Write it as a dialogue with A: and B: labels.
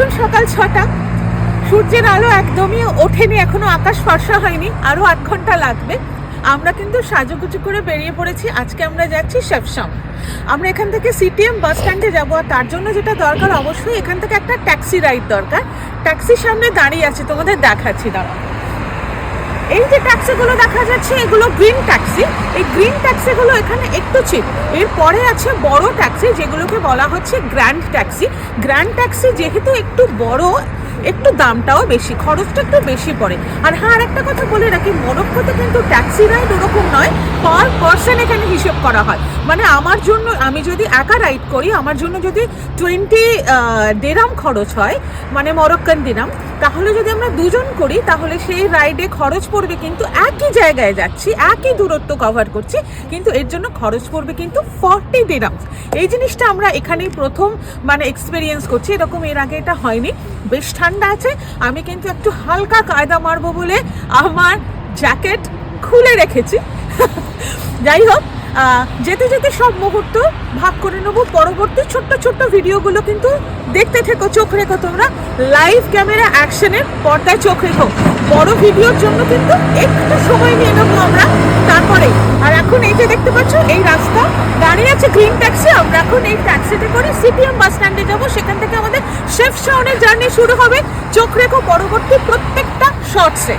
A: এখন সকাল 6টা, সূর্যের আলো একদমই ওঠেনি, এখনো আকাশ ফর্সা হয়নি, আরো 8 ঘন্টা লাগবে। আমরা কিন্তু সাজুগুজু করে বেরিয়ে পড়েছি। আজকে আমরা যাচ্ছি শেফশন। আমরা এখান থেকে সিটিএম বাস স্ট্যান্ডে যাবো, আর তার জন্য যেটা দরকার, অবশ্যই এখান থেকে একটা ট্যাক্সি রাইড দরকার। ট্যাক্সির সামনে দাঁড়িয়ে আছে, তোমাদের দেখাচ্ছি দাঁড়া। এই যে ট্যাক্সিগুলো দেখা যাচ্ছে, এগুলো গ্রিন ট্যাক্সি। এই গ্রিন ট্যাক্সিগুলো এখানে একটু চিপ। এরপরে আছে বড় ট্যাক্সি, যেগুলোকে বলা হচ্ছে গ্র্যান্ড ট্যাক্সি। গ্র্যান্ড ট্যাক্সি যেহেতু একটু বড়, একটু দামটাও বেশি, খরচটা একটু বেশি পড়ে। আর হ্যাঁ, আর একটা কথা বলে রাখি, মরক্কোতে কিন্তু ট্যাক্সি রাইড ওরকম নয়, পার পার্সন এখানে হিসেব করা হয়। মানে আমার জন্য, আমি যদি একা রাইড করি, আমার জন্য যদি 20 দিরহাম খরচ হয়, মানে মরক্কান দিরহাম, তাহলে যদি আমরা দুজন করি তাহলে সেই রাইডে খরচ পড়বে, কিন্তু একই জায়গায় যাচ্ছি, একই দূরত্ব কভার করছি, কিন্তু এর জন্য খরচ পড়বে কিন্তু 40 দিরহাম। এই জিনিসটা আমরা এখানেই প্রথম মানে এক্সপিরিয়েন্স করছি, এরকম এর আগে এটা হয়নি। বেশ ঠান্ডা আছে, আমি কিন্তু একটু হালকা কায়দা মারবো বলে আমার জ্যাকেট খুলে রেখেছি। যাই হোক, যেতে যেতে সব মুহূর্ত ভাগ করে নেবো। পরবর্তী ছোট্ট ছোট্ট ভিডিওগুলো কিন্তু দেখতে থেকো, চোখ রেখো তোমরা। লাইভ ক্যামেরা অ্যাকশনের পর্দায় চোখ রেখো। বড় ভিডিওর জন্য কিন্তু একটু সময় নিয়ে নেবো আমরা, তারপরে। আর এখন এই যে দেখতে পাচ্ছ, এই রাস্তা দাঁড়িয়ে আছে গ্রিন ট্যাক্সি। আমরা এখন এই ট্যাক্সিতে করে সিটিএম বাস স্ট্যান্ডে যাবো, সেখান থেকে আমাদের শেফশনের জার্নি শুরু হবে। চোখ রেখো পরবর্তী প্রত্যেকটা শর্টসে।